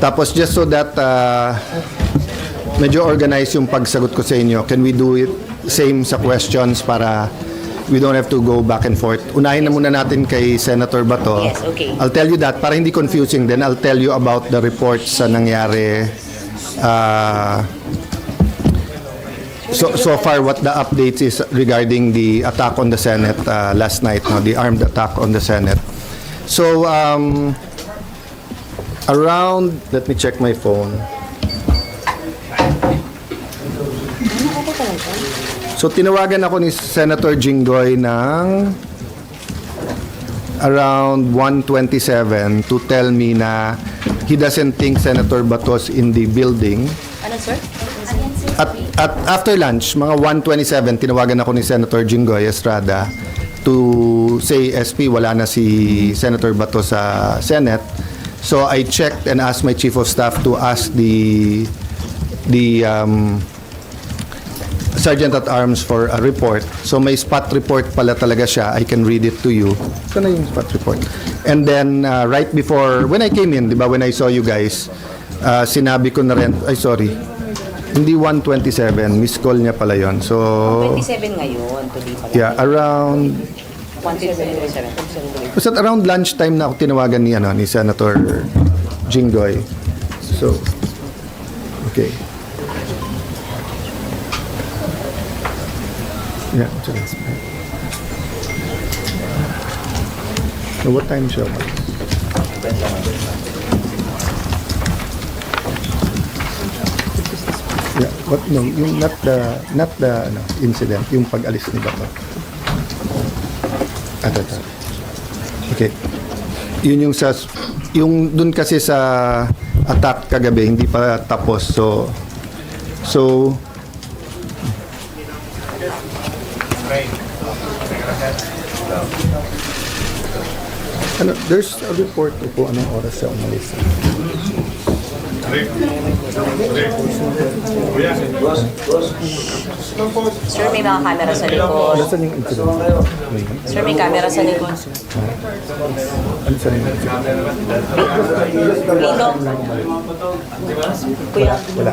Tapos just so that medyo organize yung pagsagot ko sa inyo, can we do it same sa questions para we don't have to go back and forth? Unahin na muna natin kay Senator Bato. Yes, okay. I'll tell you that para hindi confusing, then I'll tell you about the reports sa nangyari. So far, what the updates is regarding the attack on the Senate last night, no, the armed attack on the Senate. So, around, let me check my phone. So, tinawagan ako ni Senator Jinggoy ng around 1:27 to tell me na he doesn't think Senator Batos in the building. Ano, sir? At after lunch, mga 1:27, tinawagan ako ni Senator Jinggoy Estrada to say, SP, wala na si Senator Batos sa Senate. So I checked and asked my Chief of Staff to ask the Sergeant at Arms for a report. So may spot report pala talaga siya. I can read it to you. Ito na yung spot report. And then right before, when I came in, di ba, when I saw you guys, sinabi ko na rin, ay sorry, hindi 1:27, miss call niya pala yon. So, 27 ngayon, today pala. yeah, around, 1:27. basta around lunchtime na ako tinawagan ni Senator Jinggoy. So, okay. Yeah, so that's fine. So what time siya? Yeah, what, no, yung not the incident, yung pag-alis ni Bato. Ito. Okay. Yun yung yung dun kasi sa attack kagabi, hindi pa tapos. So there's a report po anong oras siya umalis. Sir, may mga camera sa likod. Nasaan yung incident? Sir, may camera sa likod. Ano sa yung incident? Dito. Kuya. Wala.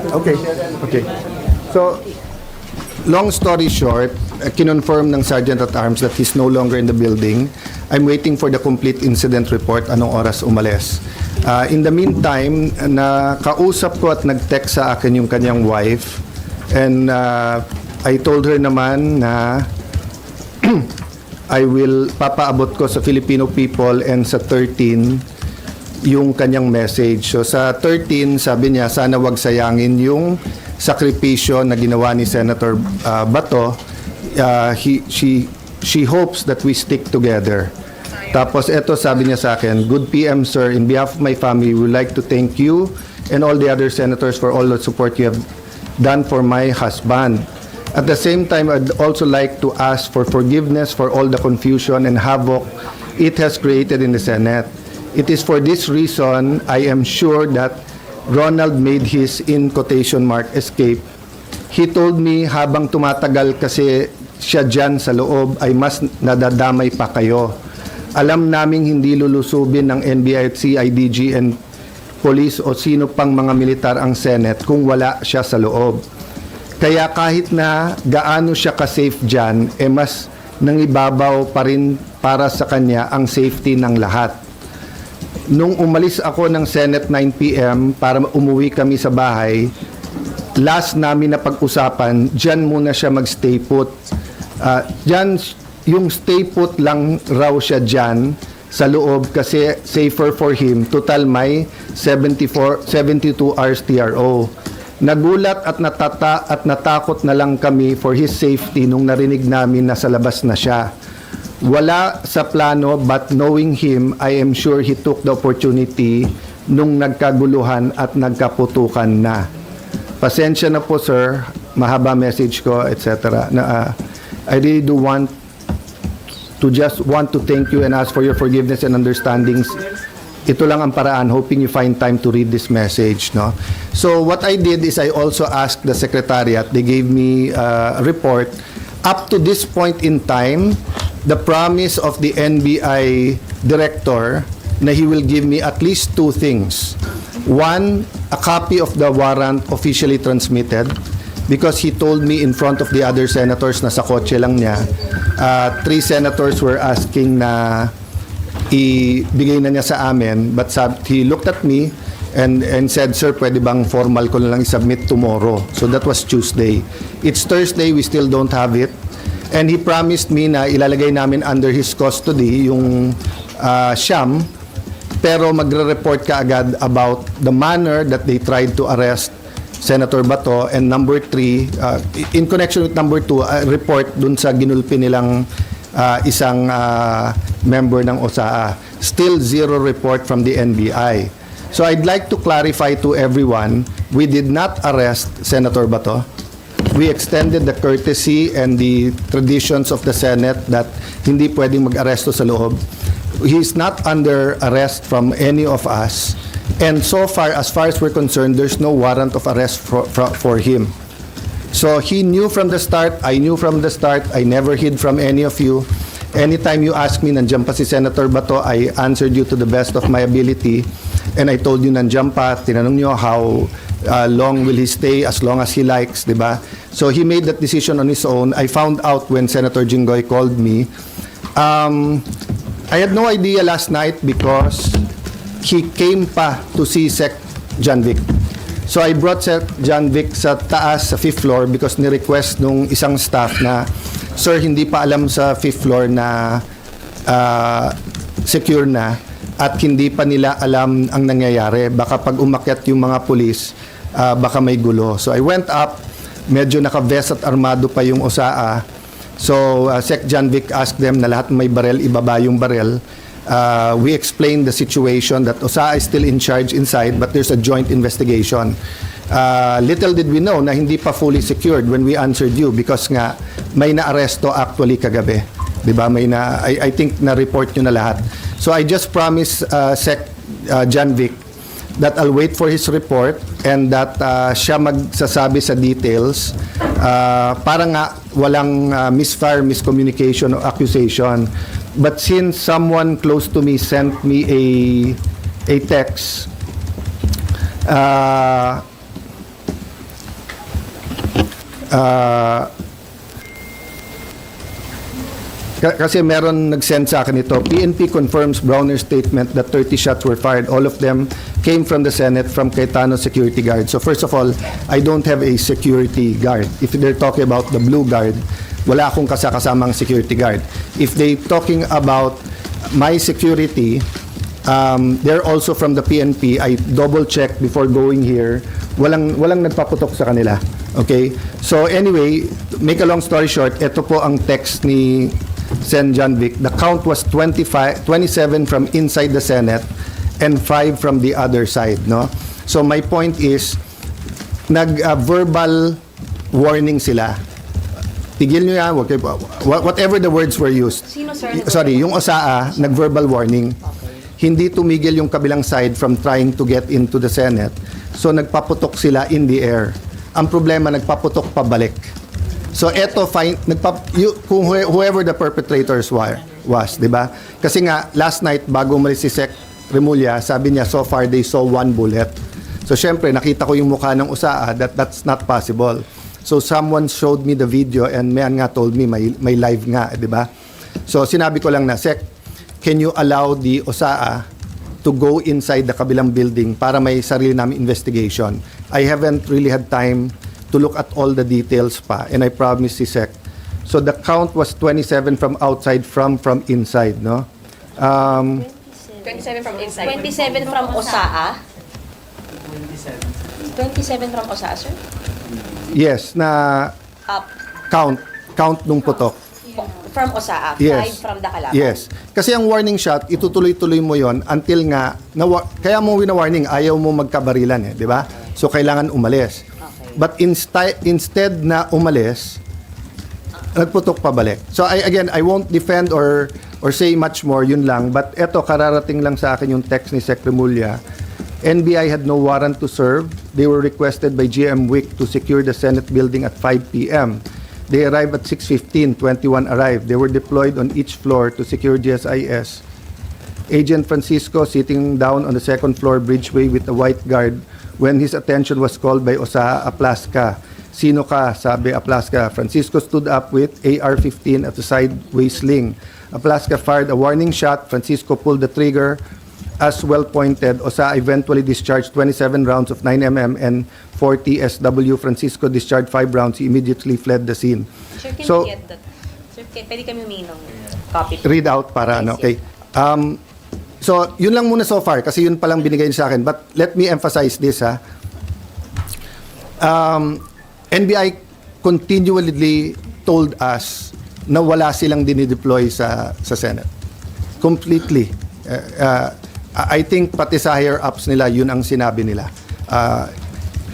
Okay. So, long story short, kinonfirm ng Sergeant at Arms that he's no longer in the building. I'm waiting for the complete incident report, anong oras umalis. In the meantime, nakausap ko at nag-text sa akin yung kanyang wife, and I told her naman na I will papaabot ko sa Filipino people and sa 13 yung kanyang message. So sa 13, sabi niya, sana wag sayangin yung sakripisyo na ginawa ni Senator Bato. She hopes that we stick together. Tapos eto, sabi niya sa akin, good PM sir, in behalf of my family, we would like to thank you and all the other senators for all the support you have done for my husband. At the same time, I'd also like to ask for forgiveness for all the confusion and havoc it has created in the Senate. It is for this reason, I am sure that Ronald made his, in quotation mark, escape. He told me habang tumatagal kasi siya dyan sa loob ay mas nadadamay pa kayo. Alam naming hindi lulusubin ng NBI at CIDG and police o sino pang mga militar ang Senate kung wala siya sa loob. Kaya kahit na gaano siya ka-safe dyan, mas nangibabaw pa rin para sa kanya ang safety ng lahat. Nung umalis ako ng Senate 9 PM para umuwi kami sa bahay, last namin na pag-usapan, dyan muna siya mag-stay put. Dyan, yung stay put lang raw siya dyan sa loob kasi safer for him. Total may 72 hours TRO. Nagulat at natakot na lang kami for his safety nung narinig namin na sa labas na siya. Wala sa plano, but knowing him, I am sure he took the opportunity nung nagkaguluhan at nagkaputukan na. Pasensya na po sir, mahaba message ko, etc. I really do want to thank you and ask for your forgiveness and understandings. Ito lang ang paraan, hoping you find time to read this message, no? So what I did is I also asked the Secretariat. They gave me a report. Up to this point in time, the promise of the NBI director na he will give me at least two things. One, a copy of the warrant officially transmitted, because he told me in front of the other senators na sa kotse lang niya, 3 senators were asking na ibigay na niya sa amin, but he looked at me and said, "Sir, pwede bang formal ko na lang i-submit tomorrow?" So that was Tuesday. It's Thursday, we still don't have it. And he promised me na ilalagay namin under his custody yung Shyam, pero magre-report ka agad about the manner that they tried to arrest Senator Bato, and number 3, in connection with number 2, report dun sa ginulpi nilang isang member ng OSAA. Still zero report from the NBI. So I'd like to clarify to everyone, we did not arrest Senator Bato. We extended the courtesy and the traditions of the Senate that hindi pwedeng mag-aresto sa loob. He's not under arrest from any of us. And so far as we're concerned, there's no warrant of arrest for him. So he knew from the start, I knew from the start, I never hid from any of you. Anytime you ask me, nandiyan pa si Senator Bato, I answered you to the best of my ability. And I told you, nandiyan pa, tinanong nyo how long will he stay, as long as he likes, di ba? So he made that decision on his own. I found out when Senator Jinggoy called me. I had no idea last night because he came pa to see Sec. John Vic. So I brought Sec. John Vic sa taas, sa 5th floor, because ni-request nung isang staff na, "Sir, hindi pa alam sa 5th floor na secure na at hindi pa nila alam ang nangyayari. Baka pag umakyat yung mga pulis, baka may gulo." So I went up, medyo naka-vest at armado pa yung OSAA. So Sec. John Vic asked them na lahat may barel, ibaba yung barel. We explained the situation that OSAA is still in charge inside, but there's a joint investigation. Little did we know na hindi pa fully secured when we answered you, because nga may na-aresto actually kagabi. Diba? I think na-report nyo na lahat. So I just promised Sec. John Vic that I'll wait for his report and that siya magsasabi sa details para nga walang miscommunication or accusation. But since someone close to me sent me a text, kasi meron nag-send sa akin ito, PNP confirms Browner's statement that 30 shots were fired. All of them came from the Senate, from Cayetano security guard. So first of all, I don't have a security guard. If they're talking about the blue guard, wala akong kasamang security guard. If they talking about my security, they're also from the PNP. I double-checked before going here. Walang nagpaputok sa kanila. Okay? So anyway, make a long story short, ito po ang text ni Sen. John Vic. The count was 27 from inside the Senate and 5 from the other side. No? So my point is, nag-verbal warning sila. Tigil nyo yan, whatever the words were used. Sino, sir? Sorry, yung OSAA, nag-verbal warning. Hindi tumigil yung kabilang side from trying to get into the Senate. So nagpaputok sila in the air. Ang problema, nagpaputok pabalik. So eto, whoever the perpetrators was, di ba? Kasi nga, last night, bago umalis si Sec. Remulla, sabi niya, so far they saw 1 bullet. So syempre, nakita ko yung mukha ng OSAA, that's not possible. So someone showed me the video and man nga told me may live nga, di ba? So sinabi ko lang na, Sec, can you allow the OSAA to go inside the kabilang building para may sarili namin investigation? I haven't really had time to look at all the details pa, and I promised si Sec. So the count was 27 from outside, from inside, no? 27 from inside. 27 from OSAA? 27 from OSAA, sir? Yes, na count nung putok. From OSAA, Yes. 5 from the kalaban. Yes. Kasi ang warning shot, itutuloy-tuloy mo yon until nga, kaya mo wina-warning, ayaw mo magkabarilan, di ba? So, kailangan umalis. Okay. But instead na umalis, nagputok pabalik. So, I won't defend or say much more, yun lang. But eto, kararating lang sa akin yung text ni Sec. Remulla. NBI had no warrant to serve. They were requested by GM Wick to secure the Senate building at 5 p.m. They arrived at 6:15, 21 arrived. They were deployed on each floor to secure GSIS Agent Francisco sitting down on the second floor bridgeway with a white guard when his attention was called by Osaa Aplaska. Sino ka? Sabi Aplaska. Francisco stood up with AR-15 at the sideways sling. Aplaska fired a warning shot. Francisco pulled the trigger. As well pointed, Osaa eventually discharged 27 rounds of 9mm and 40 SW. Francisco discharged 5 rounds. He immediately fled the scene. Sir, can So- we get that? Sir, pwede kami humingi ng copy. Read out para ano, okay. So, yun lang muna so far kasi yun palang binigay niyo sa akin. But let me emphasize this, ha. NBI continually told us na wala silang dinideploy sa Senate. Completely. I think pati sa higher ups nila, yun ang sinabi nila.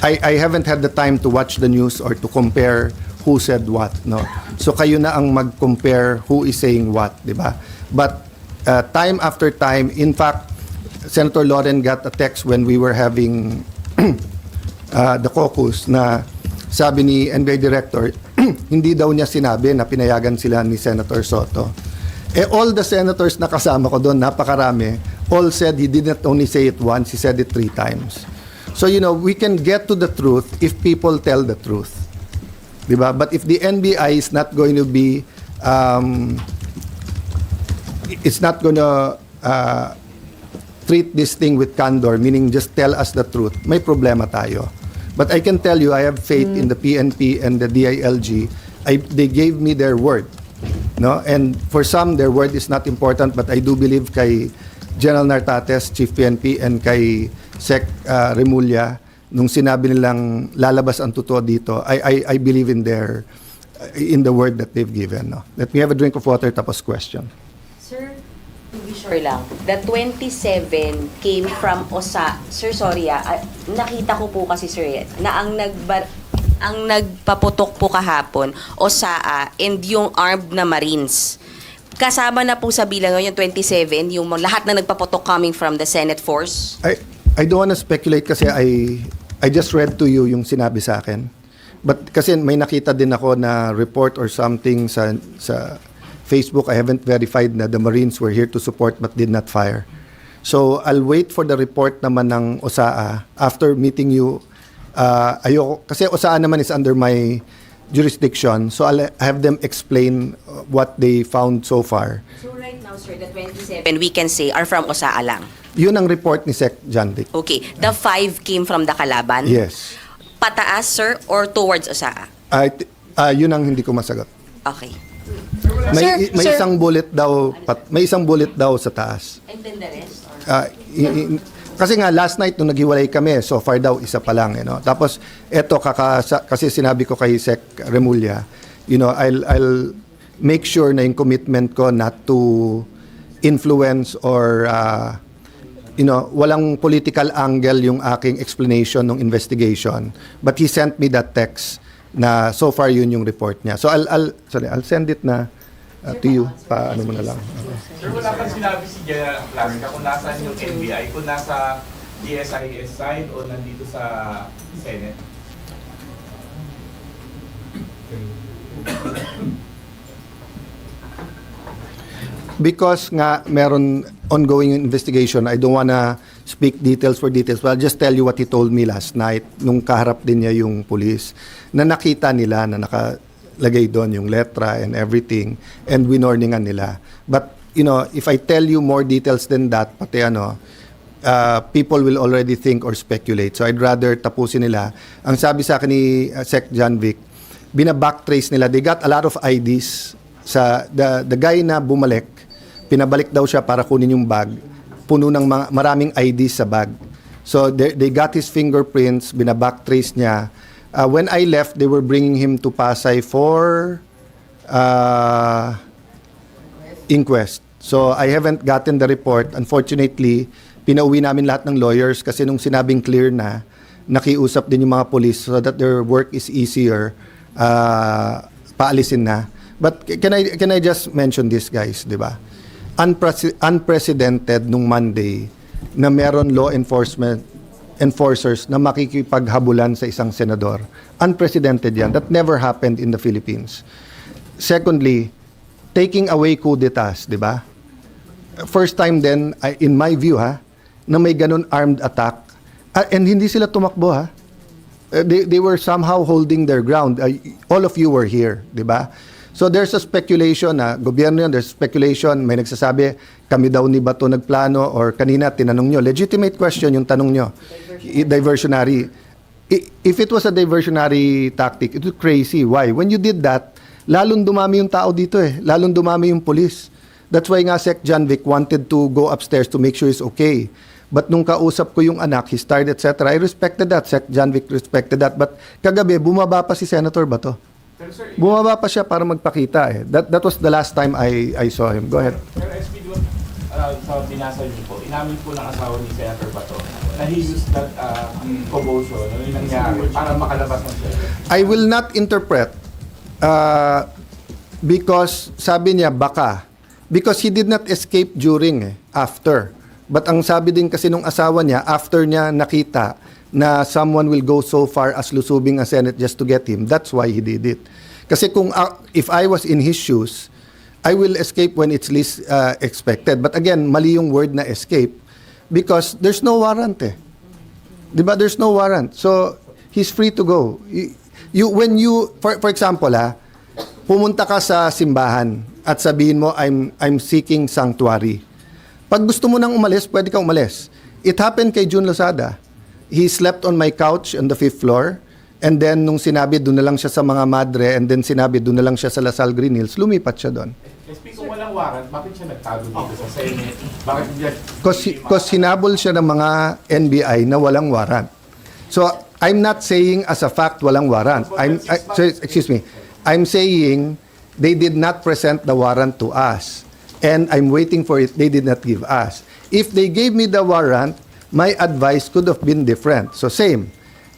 I haven't had the time to watch the news or to compare who said what, no. So kayo na ang mag-compare who is saying what, di ba? But time after time, in fact, Senator Loren got a text when we were having the caucus na sabi ni NBI Director, hindi daw niya sinabi na pinayagan sila ni Senator Soto. All the senators na kasama ko doon, napakarami, all said he did not only say it once, he said it 3 times. So, we can get to the truth if people tell the truth. Diba? But if the NBI is not going to be, it's not going to treat this thing with candor, meaning just tell us the truth, may problema tayo. But I can tell you, I have faith in the PNP and the DILG. They gave me their word. No? And for some, their word is not important, but I do believe kay General Nartates, Chief PNP, and kay Sec Remulla, nung sinabi nilang lalabas ang totoo dito, I believe in the word that they've given. No? Let me have a drink of water, tapos question. Sir, to be sure lang, the 27 came from Osaa. Sir, sorry nakita ko po kasi sir, na ang nagpaputok po kahapon, Osaa and yung armed na Marines. Kasama na po sa bilang yung 27, yung lahat na nagpaputok coming from the Senate force? I don't want to speculate kasi I just read to you yung sinabi sa akin. But kasi may nakita din ako na report or something sa Facebook. I haven't verified na the Marines were here to support but did not fire. So I'll wait for the report naman ng Osaa after meeting you. Ayoko, kasi Osaa naman is under my jurisdiction, so I'll have them explain what they found so far. So right now, sir, the 27 we can say are from Osaa lang? Yun ang report ni Sec. John Dick. Okay. The 5 came from the Kalaban? Yes. Pataas, sir, or towards Osaa? Yun ang hindi ko masagot. Okay. May Sir, isang bullet daw, may isang bullet daw sa taas. And then the rest? Kasi nga last night nung naghiwalay kami, so far daw isa pa lang, Tapos eto kasi sinabi ko kay Sec Remulla, I'll make sure na yung commitment ko not to influence or walang political angle yung aking explanation ng investigation. But he sent me that text na so far yun yung report niya. So I'll send it na to you. Paano mo na lang. Sir, wala kang sinabi si General Aplaska kung nasaan yung NBI, kung nasa DSIS side o nandito sa Senate? Because nga meron ongoing investigation, I don't wanna speak details for details, but I'll just tell you what he told me last night nung kaharap din niya yung police, na nakita nila na nakalagay doon yung letra and everything, and winorningan nila. But, if I tell you more details than that, pati people will already think or speculate. So I'd rather tapusin nila. Ang sabi sa akin ni Sec. John Vic, bina-backtrace nila. They got a lot of IDs. Sa the guy na bumalik, pinabalik daw siya para kunin yung bag. Puno ng maraming IDs sa bag. So they got his fingerprints, bina-backtrace niya. When I left, they were bringing him to Pasay for inquest. So I haven't gotten the report. Unfortunately, pinauwi namin lahat ng lawyers kasi nung sinabing clear na, nakiusap din yung mga police so that their work is easier, paalisin na. But can I just mention this, guys, di ba? Unprecedented nung Monday na meron law enforcers na makikipaghabulan sa isang senador. Unprecedented yan. That never happened in the Philippines. Secondly, taking away coup d'etats, di ba? first time din, in my view na may ganun armed attack. And hindi sila tumakbo They were somehow holding their ground. All of you were here, di ba? So there's a speculation na gobyerno yun, there's speculation, may nagsasabi, kami daw ni Bato nagplano, or kanina tinanong nyo, legitimate question yung tanong nyo, diversionary. If it was a diversionary tactic, it was crazy. Why? When you did that, lalong dumami yung tao dito lalong dumami yung police. That's why nga Sec. John Vic wanted to go upstairs to make sure he's okay. But nung kausap ko yung anak, his tired, etc., I respected that. Sec. John Vic respected that. But kagabi, bumaba pa si Senator Bato. Pero sir, Bumaba pa siya para magpakita That was the last time I saw him. Go ahead. pero SP, di ba, sa binasa niyo po, inamin po ng asawa ni Senator Bato na he used that commotion, ano yung nangyari, para makalabas ng Senate. I will not interpret because sabi niya baka. Because he did not escape during after. But ang sabi din kasi nung asawa niya, after niya nakita na someone will go so far as lusubing ang Senate just to get him, that's why he did it. Kasi kung if I was in his shoes, I will escape when it's least expected. But again, mali yung word na escape because there's no warrant Diba? There's no warrant. So, he's free to go. When you for example pumunta ka sa simbahan at sabihin mo, I'm seeking sanctuary. Pag gusto mo nang umalis, pwede kang umalis. It happened kay June Lozada. He slept on my couch on the 5th floor, and then nung sinabi doon na lang siya sa mga madre, and then sinabi doon na lang siya sa Lasal Green Hills, lumipat siya doon. SP, kung walang warrant, bakit siya nagtago dito sa Senate? Bakit niya... Because hinabol siya ng mga NBI na walang warrant. So, I'm not saying as a fact walang warrant. Excuse me. I'm saying they did not present the warrant to us. And I'm waiting for it. They did not give us. If they gave me the warrant, my advice could have been different. So same.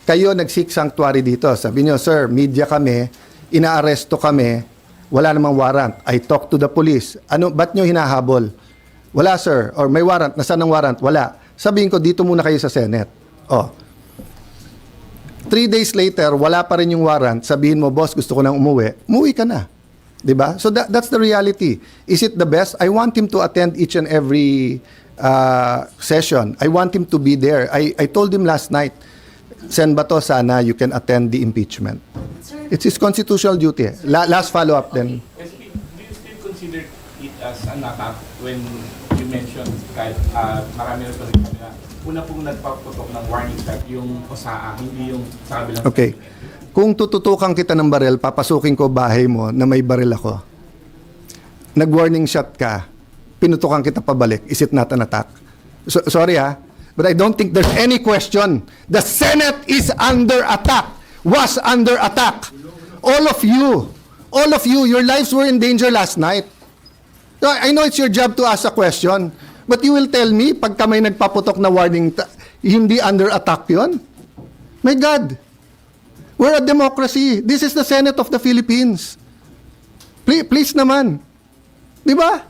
Kayo nag-seek sanctuary dito. Sabi niyo, sir, media kami, inaaresto kami, wala namang warrant. I talked to the police. Ba't niyo hinahabol? Wala, sir. Or may warrant. Nasaan ang warrant? Wala. Sabihin ko, dito muna kayo sa Senate. 3 days later, wala pa rin yung warrant. Sabihin mo, boss, gusto ko nang umuwi. Umuwi ka na. Diba? So that's the reality. Is it the best? I want him to attend each and every session. I want him to be there. I told him last night, Sen Bato, sana you can attend the impeachment. It's his constitutional duty. Last follow-up then. SP, do you still consider it as an attack when you mentioned kahit marami na rin kanila, una pong nagpaputok ng warning shot yung OSAA, hindi yung sabi lang. Okay. Kung tututukan kita ng baril, papasukin ko bahay mo na may baril ako. Nag-warning shot ka, pinutukan kita pabalik. Is it not an attack? Sorry but I don't think there's any question. The Senate is under attack. Was under attack. All of you, your lives were in danger last night. I know it's your job to ask a question, but you will tell me, pagka may nagpaputok na warning, hindi under attack yun? My God. We're a democracy. This is the Senate of the Philippines. Please naman. Di ba?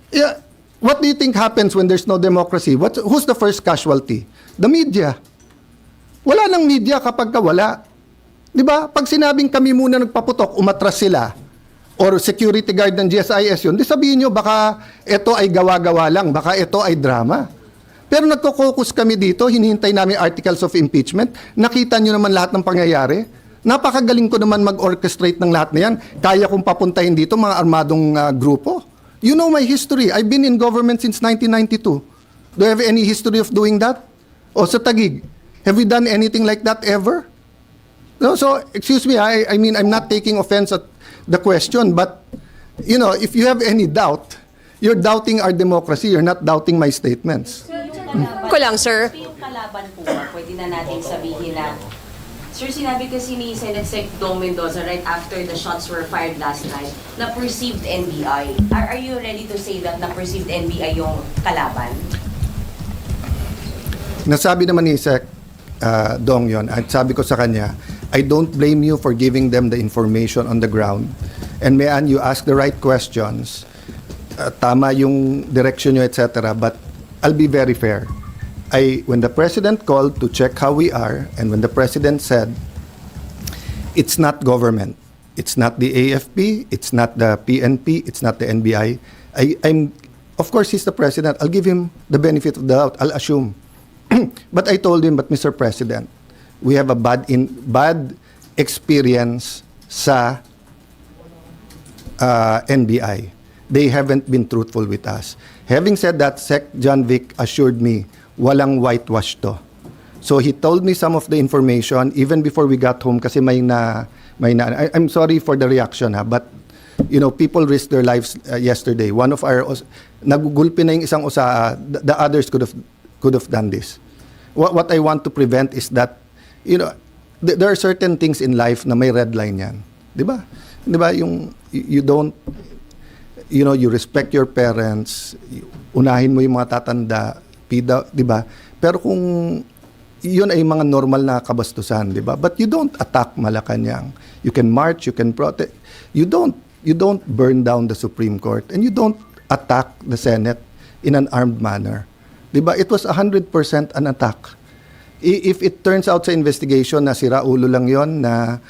Yeah. What do you think happens when there's no democracy? Who's the first casualty? The media. Wala nang media kapag wala. Di ba? Pag sinabing kami muna nagpaputok, umatras sila, or security guard ng GSIS yun, di sabihin nyo, baka ito ay gawa-gawa lang, baka ito ay drama. Pero nagko-focus kami dito, hinihintay namin articles of impeachment. Nakita nyo naman lahat ng pangyayari. Napakagaling ko naman mag-orchestrate ng lahat na yan. Kaya kong papuntahin dito mga armadong grupo. You know my history. I've been in government since 1992. Do you have any history of doing that? O sa Taguig, have we done anything like that ever? No, so, excuse me, I mean, I'm not taking offense at the question, but, if you have any doubt, you're doubting our democracy, you're not doubting my statements. Ko lang, sir. Yung kalaban po, pwede na natin sabihin na, sir, sinabi kasi ni Senate Sec. Dong Mendoza right after the shots were fired last night na perceived NBI. Are you ready to say that na perceived NBI yung kalaban? Nasabi naman ni Sec. Dong yon. At sabi ko sa kanya, I don't blame you for giving them the information on the ground. And you ask the right questions. Tama yung direction nyo, etc. But I'll be very fair. When the President called to check how we are, and when the President said, it's not government, it's not the AFP, it's not the PNP, it's not the NBI, I'm of course, he's the president. I'll give him the benefit of the doubt. I'll assume. But I told him, but Mr. President, we have a bad experience sa NBI. They haven't been truthful with us. Having said that, Sec John Vic assured me, walang whitewash to. So he told me some of the information even before we got home kasi I'm sorry for the reaction but people risked their lives yesterday. One of our nagugulpi na yung isang usaa, the others could have done this. What I want to prevent is that there are certain things in life na may red line yan. 'Di ba? 'Di ba yung you don't you respect your parents, unahin mo yung mga tatanda, pida, 'di ba? Pero kung yun ay mga normal na kabastusan, 'di ba? But you don't attack Malacanang. You can march, you can protest. You don't burn down the Supreme Court and you don't attack the Senate in an armed manner. 'Di ba? It was 100% an attack. If it turns out sa investigation na sira ulo lang 'yon na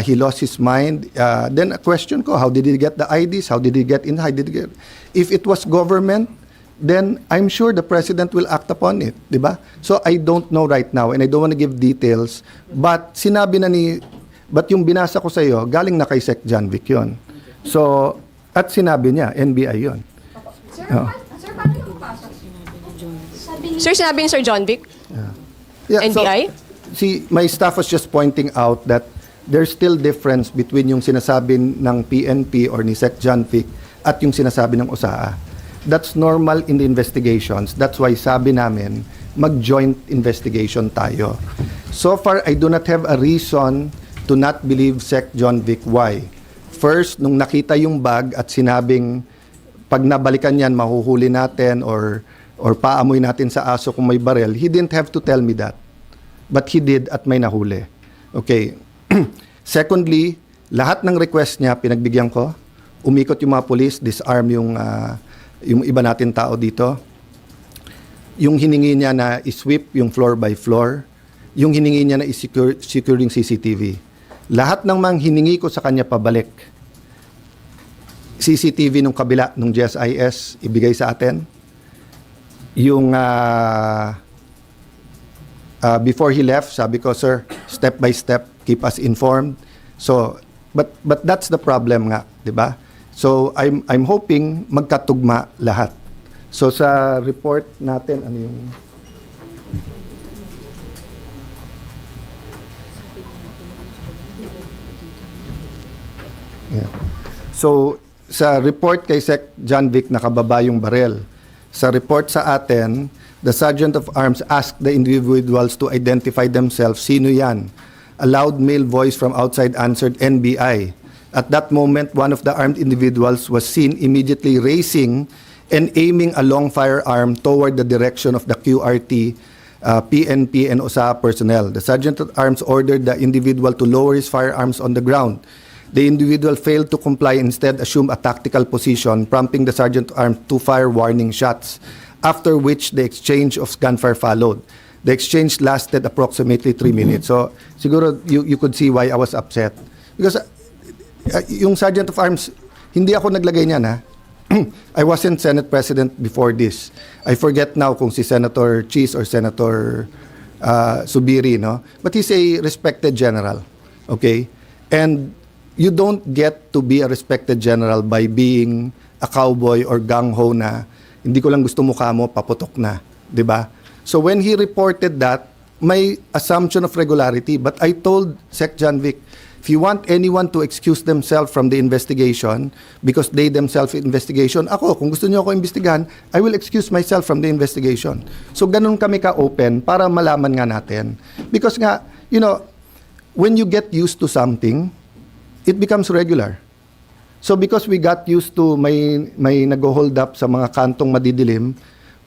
he lost his mind, then a question ko, how did he get the IDs? How did he get in? How did he get? If it was government, then I'm sure the president will act upon it, 'di ba? So I don't know right now and I don't want to give details, but but yung binasa ko sa iyo, galing na kay Sec John Vic 'yon. So at sinabi niya, NBI 'yon. Sir, sinabi ni Sir John Vic? Yeah, NBI? So, my staff was just pointing out that there's still difference between yung sinasabi ng PNP or ni Sec John Vic at yung sinasabi ng USAA. That's normal in the investigations. That's why sabi namin, mag-joint investigation tayo. So far, I do not have a reason to not believe Sec John Vic. Why? First, nung nakita yung bag at sinabing, pag nabalikan yan, mahuhuli natin or paamoy natin sa aso kung may barel, he didn't have to tell me that. But he did at may nahuli. Okay. Secondly, lahat ng request niya, pinagbigyan ko. Umikot yung mga police, disarm yung iba natin tao dito. Yung hiningi niya na i-sweep yung floor by floor. Yung hiningi niya na i-secure yung CCTV. Lahat ng mga hiningi ko sa kanya pabalik. CCTV nung kabila, nung GSIS, ibigay sa atin. Yung before he left, sabi ko, sir, step by step, keep us informed. So, but that's the problem nga, 'di ba? So, I'm hoping magkatugma lahat. So sa report natin, ano yung yeah. So sa report kay Sec John Vic nakababa yung barel. Sa report sa atin, the Sergeant of Arms asked the individuals to identify themselves. Sino yan? A loud male voice from outside answered, NBI. At that moment, one of the armed individuals was seen immediately raising and aiming a long firearm toward the direction of the QRT, PNP, and OSA personnel. The Sergeant of Arms ordered the individual to lower his firearms on the ground. The individual failed to comply, instead assumed a tactical position, prompting the Sergeant of Arms to fire warning shots, after which the exchange of gunfire followed. The exchange lasted approximately 3 minutes. So, siguro you could see why I was upset. Because yung Sergeant of Arms, hindi ako naglagay niyan, ha? I wasn't Senate President before this. I forget now kung si Senator Cheese or Senator Subiri, no? But he's a respected general, okay? And you don't get to be a respected general by being a cowboy or gang-ho na hindi ko lang gusto mukha mo, paputok na, 'di ba? So when he reported that, may assumption of regularity, but I told Sec John Vic, if you want anyone to excuse themselves from the investigation because they themselves investigation, ako, kung gusto niyo ako imbestigahan, I will excuse myself from the investigation. So ganun kami ka-open para malaman nga natin. Because nga, when you get used to something, it becomes regular. So because we got used to may nag-hold up sa mga kantong madidilim,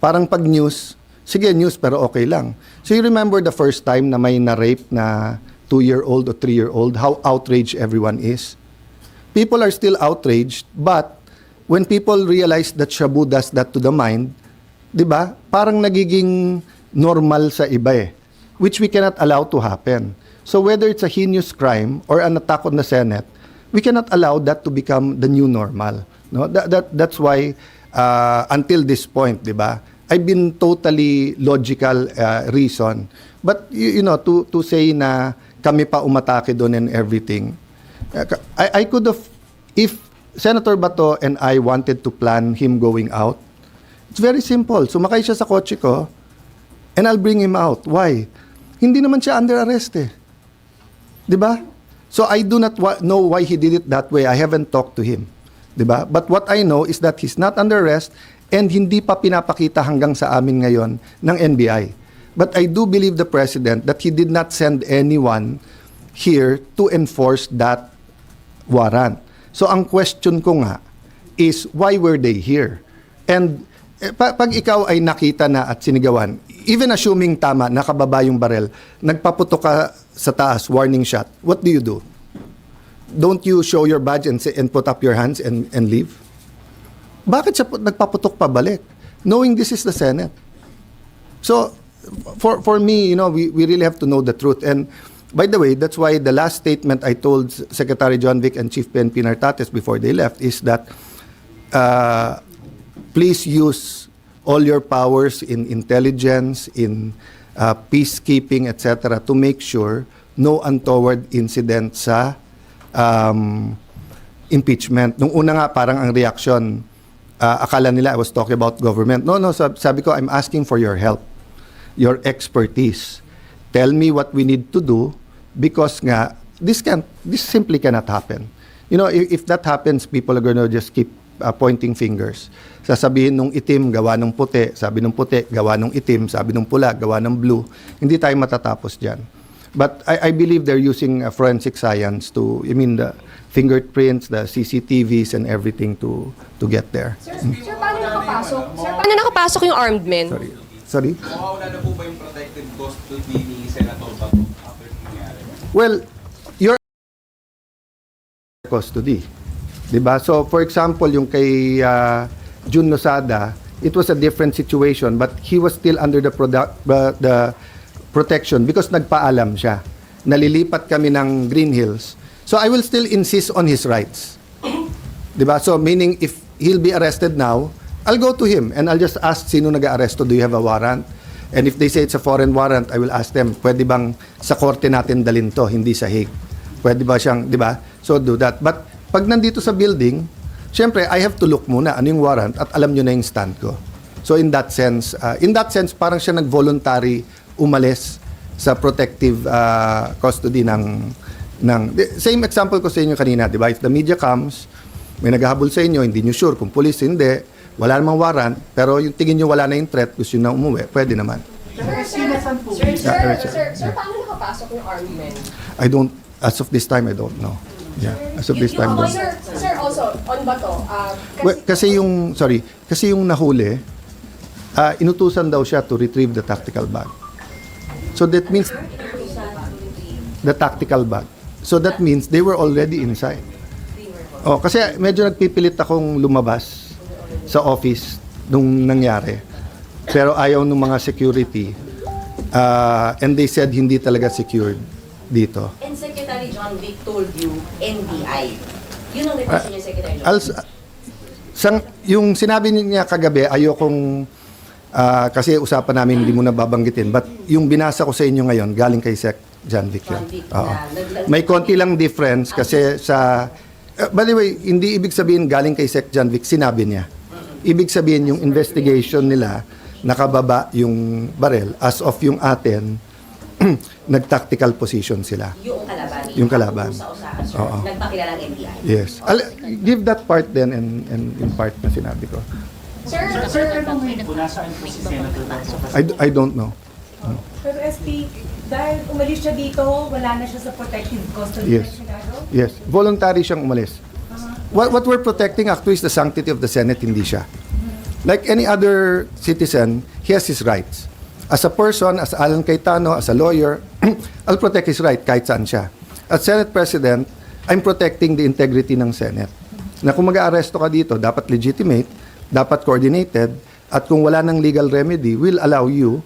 parang pag news, sige news pero okay lang. So you remember the first time na may na-rape na 2-year-old or 3-year-old, how outraged everyone is? People are still outraged, but when people realize that Shabu does that to the mind, di ba, parang nagiging normal sa iba which we cannot allow to happen. So whether it's a heinous crime or an attack on the Senate, we cannot allow that to become the new normal. No, that's why until this point, di ba? I've been totally logical reason. But, you know, to say na kami pa umatake doon and everything, I could have, if Senator Bato and I wanted to plan him going out, it's very simple. Sumakay siya sa kotse ko, and I'll bring him out. Why? Hindi naman siya under arrest eh. Di ba? So I do not know why he did it that way. I haven't talked to him. Di ba? But what I know is that he's not under arrest and hindi pa pinapakita hanggang sa amin ngayon ng NBI. But I do believe the President that he did not send anyone here to enforce that warrant. So ang question ko nga is, why were they here? And pag ikaw ay nakita na at sinigawan, even assuming tama, nakababa yung barel, nagpaputok ka sa taas, warning shot, what do? Don't you show your badge and put up your hands and leave? Bakit siya nagpaputok pabalik? Knowing this is the Senate. So, for me, you know, we really have to know the truth. And by the way, that's why the last statement I told Secretary John Vic and Chief PNP Nartates before they left is that please use all your powers in intelligence, in peacekeeping, etc., to make sure no untoward incident sa impeachment. Nung una nga, parang ang reaction, akala nila I was talking about government. No, sabi ko, I'm asking for your help, your expertise. Tell me what we need to do because nga, this simply cannot happen. You know, if that happens, people are going to just keep pointing fingers. Sasabihin nung itim, gawa nung puti. Sabi nung puti, gawa nung itim. Sabi nung pula, gawa ng blue. Hindi tayo matatapos dyan. But I believe they're using forensic science to, the fingerprints, the CCTVs and everything to get there. Sir, paano nakapasok? Sir, paano nakapasok yung armed men? Sorry? Mawawala na po ba yung protected custody ni Senator Bato after nangyari? Well, your custody. Diba? So, for example, yung kay Jun Losada, it was a different situation, but he was still under the protection because nagpaalam siya. Nalilipat kami ng Green Hills. So, I will still insist on his rights. Diba? So, meaning, if he'll be arrested now, I'll go to him and I'll just ask, sino nag-aaresto? Do you have a warrant? And if they say it's a foreign warrant, I will ask them, pwede bang sa korte natin dalhin to, hindi sa Hague? Pwede ba siyang, di ba? So, do that. But, pag nandito sa building, syempre, I have to look muna ano yung warrant at alam nyo na yung stand ko. So, in that sense, parang siya nag-voluntary umalis sa protective custody ng same example ko sa inyo kanina, di ba? If the media comes, may naghahabol sa inyo, hindi nyo sure kung police, hindi, wala namang warrant, pero yung tingin nyo wala na yung threat, gusto nyo na umuwi, pwede naman. Sir, paano nakapasok yung armed men? I don't, as of this time, I don't know. Yeah, as of this time, don't. Sir, also, on Bato, Kasi yung nahuli, inutusan daw siya to retrieve the tactical bag. So that means, the tactical bag. So that means they were already inside. Oh, kasi medyo nagpipilit akong lumabas sa office nung nangyari. Pero ayaw ng mga security. And they said hindi talaga secured dito. And Secretary John Vic told you NBI. Yun ang request niya, Secretary John Vic. Yung sinabi niya kagabi, ayokong kasi usapan namin hindi mo na babanggitin. But yung binasa ko sa inyo ngayon, galing kay Sec. John Vic yun. Oo. May konti lang difference kasi sa... by the way, hindi ibig sabihin galing kay Sec. John Vic, sinabi niya. Ibig sabihin yung investigation nila, nakababa yung barel. As of yung atin, nag-tactical position sila. Yung kalaban. Yung kalaban. Oo. Nagpakilalang NBI. Yes. Give that part then and in part na sinabi ko. Sir, Pero ngayon po, nasaan po si Senator Bato? I don't know. Pero SP, dahil umalis siya dito, wala na siya sa protective custody. Yes. Yes. Voluntary siyang umalis. What we're protecting actually is the sanctity of the Senate, hindi siya. Like any other citizen, he has his rights. As a person, as Alan Cayetano, as a lawyer, I'll protect his right kahit saan siya. As Senate President, I'm protecting the integrity ng Senate. Na kung mag-aaresto ka dito, dapat legitimate, dapat coordinated, at kung wala ng legal remedy, we'll allow you,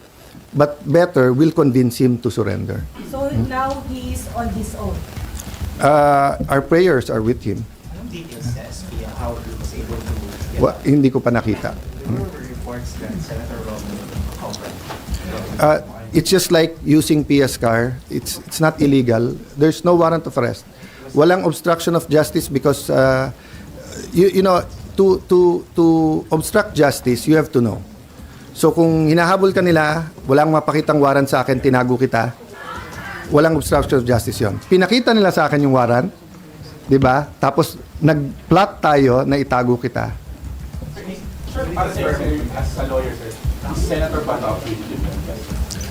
but better, we'll convince him to surrender. So now he is on his own. Our prayers are with him. Anong details sa SP how he was able to Hindi ko pa nakita. Reports that Senator Robin covered. It's just like using PS car. It's not illegal. There's no warrant of arrest. Walang obstruction of justice because you know to obstruct justice you have to know. So kung hinahabol ka nila, walang mapakitang warrant sa akin, tinago kita. Walang obstruction of justice 'yon. Pinakita nila sa akin yung warrant, 'di ba? Tapos nag-plot tayo na itago kita. Para sa sir, as a lawyer, sir, is Senator Bato affiliated?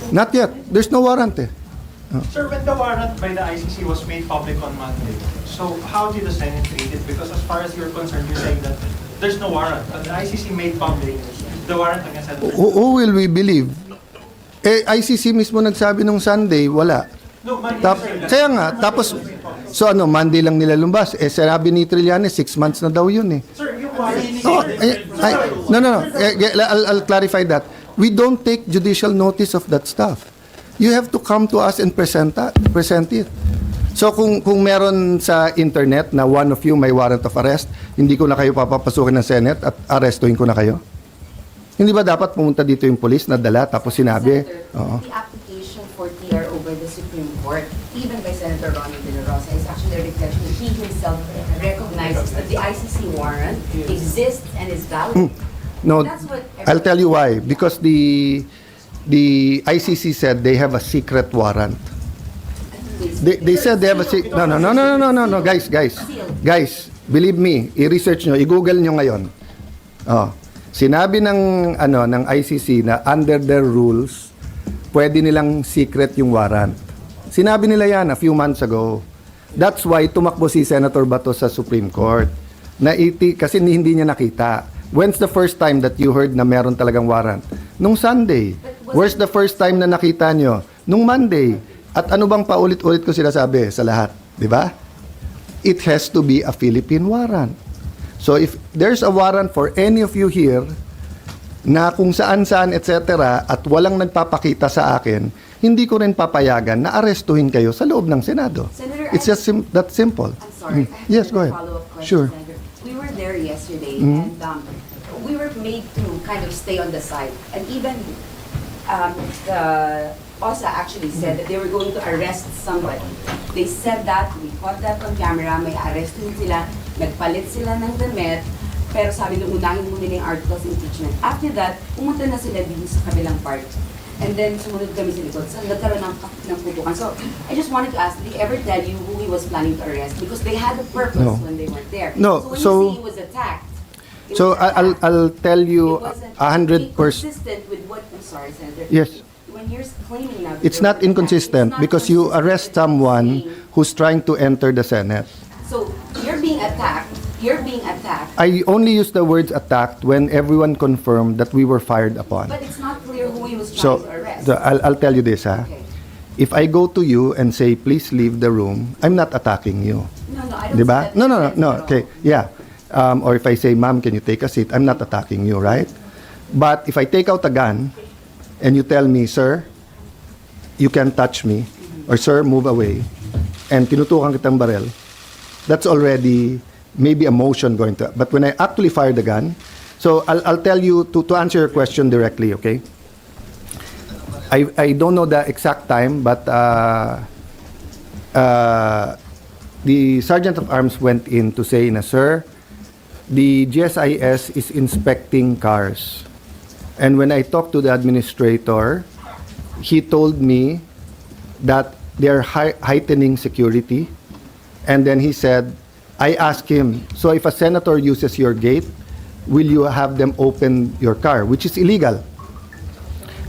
Not yet. There's no warrant eh. Sir, when the warrant by the ICC was made public on Monday, so how did the Senate treat it? Because as far as you're concerned, you're saying that there's no warrant. And the ICC made public the warrant against Senator. Who will we believe? ICC mismo nagsabi nung Sunday, wala. No, Monday. Kaya nga, tapos, so ano, Monday lang nila lumbas. Sinabi ni Trillanes, 6 months na daw yun eh. Sir, yung warrant. No. I'll clarify that. We don't take judicial notice of that stuff. You have to come to us and present it. So kung meron sa internet na one of you may warrant of arrest, hindi ko na kayo papapasukin ng Senate at arrestuhin ko na kayo? Hindi ba dapat pumunta dito yung police na dala tapos sinabi? Senator, the application for TRO by the Supreme Court, even by Senator Ronnie De La Rosa, is actually a reflection that he himself recognizes that the ICC warrant exists and is valid. No, That's what I'll tell you why. Because the ICC said they have a secret warrant. They said they have a secret. No, guys, believe me, i-research nyo, i-google nyo ngayon. Sinabi ng ICC na under their rules, pwede nilang secret yung warrant. Sinabi nila yan a few months ago. That's why tumakbo si Senator Bato sa Supreme Court. Kasi hindi niya nakita. When's the first time that you heard na meron talagang warrant? Nung Sunday. Where's the first time na nakita nyo? Nung Monday. At ano bang paulit-ulit ko sinasabi sa lahat? Di ba? It has to be a Philippine warrant. So if there's a warrant for any of you here na kung saan-saan etc. at walang nagpapakita sa akin, hindi ko rin papayagan na arestuhin kayo sa loob ng Senado. Senator, It's just that simple. I'm sorry. Yes, go ahead. Follow-up question, Sure. Senator. We were there yesterday, and we were made to kind of stay on the side. And even the OSA actually said that they were going to arrest somebody. They said that, we caught that on camera, may arrestin sila, nagpalit sila ng damit, pero sabi nung unahin mo nila yung articles of impeachment. After that, pumunta na sila din sa kabilang part. And then, sumunod kami sa likod. So, nagkaroon ng putukan. So, I just wanted to ask, did he ever tell you who he was planning to arrest? Because they had a purpose when they weren't there. No, So, when you say he was attacked, it So was attacked. I'll tell you It wasn't 100%. inconsistent with what, I'm sorry, Senator. Yes. When you're claiming now that It's there not was an attack, inconsistent it's not because you consistent arrest with what you're someone saying. who's trying to enter the Senate. So, you're being attacked. You're being attacked. I only use the words attacked when everyone confirmed that we were fired upon. But it's not clear who he was trying So, to arrest. I'll tell you this, ha. Okay. If I go to you and say, please leave the room, I'm not attacking you. No, I don't Diba? see that No. at all. Okay, yeah. Or if I say, ma'am, can you take a seat? I'm not attacking you, right? But if I take out a gun and you tell me, sir, you can't touch me, or sir, move away, and tinutukan kitang barel, that's already maybe a motion going to. But when I actually fire the gun, so I'll tell you to answer your question directly, okay? I don't know the exact time, but the Sergeant of Arms went in to say na, sir, the GSIS is inspecting cars. And when I talked to the administrator, he told me that they are heightening security. And then he said, I asked him, so if a senator uses your gate, will you have them open your car, which is illegal?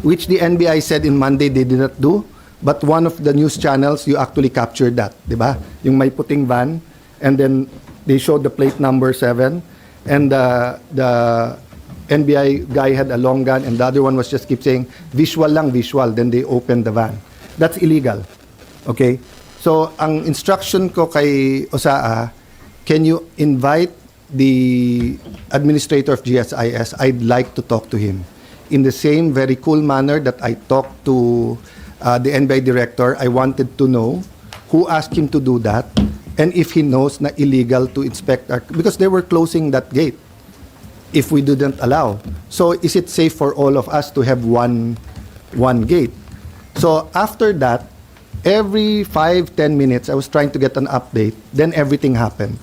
Which the NBI said in Monday they did not do. But one of the news channels, you actually captured that, di ba? Yung may puting van, and then they showed the plate number 7, and the NBI guy had a long gun, and the other one was just keep saying, visual lang, visual. Then they opened the van. That's illegal. Okay? So, ang instruction ko kay OSAA, can you invite the administrator of GSIS? I'd like to talk to him. In the same very cool manner that I talked to the NBI director, I wanted to know who asked him to do that and if he knows na illegal to inspect our, because they were closing that gate. if we didn't allow. So is it safe for all of us to have one gate? So after that, every 5-10 minutes, I was trying to get an update. Then everything happened.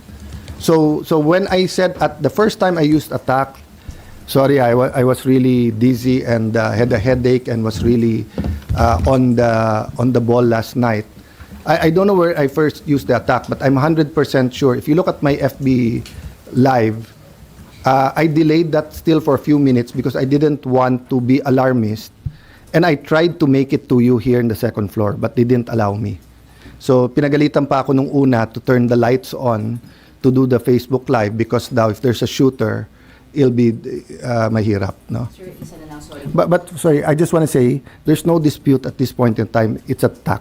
So when I said at the first time I used attack, sorry, I was really dizzy and had a headache and was really on the ball last night. I don't know where I first used the attack, but I'm 100% sure. If you look at my FB live, I delayed that still for a few minutes because I didn't want to be alarmist. And I tried to make it to you here in the second floor, but they didn't allow me. So pinagalitan pa ako nung una to turn the lights on to do the Facebook Live because now if there's a shooter, it'll be mahirap, no? Sir, isa na lang, sorry. But sorry, I just want to say, there's no dispute at this point in time. It's attack.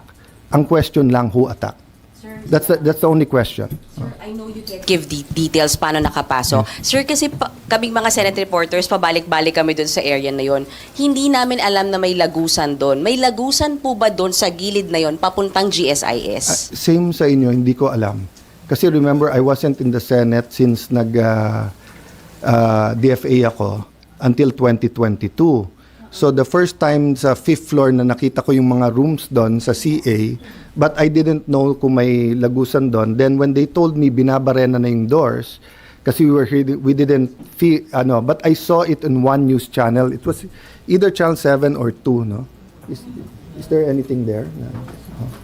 Ang question lang, who attacked? Sir, That's the only question. Sir, I know you can't give the details paano nakapasok. Sir, kasi kaming mga Senate reporters, pabalik-balik kami doon sa area na yon. Hindi namin alam na may lagusan doon. May lagusan po ba doon sa gilid na yon papuntang GSIS? Same sa inyo, hindi ko alam. Kasi remember, I wasn't in the Senate since DFA ako until 2022. So the first time sa 5th floor na nakita ko yung mga rooms doon sa CA, but I didn't know kung may lagusan doon. Then when they told me binabarena na yung doors, kasi we didn't feel, but I saw it in one news channel. It was either channel 7 or 2, no? Is there anything there? No.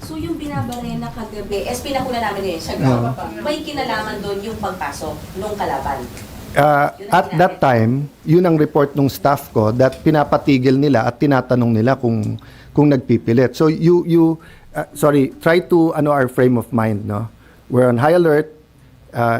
So yung binabarena kagabi, SP na hula namin sa ground, may kinalaman doon yung pagpasok nung kalaban. At that time, yun ang report ng staff ko that pinapatigil nila at tinatanong nila kung nagpipilit. So try to our frame of mind, no? We're on high alert,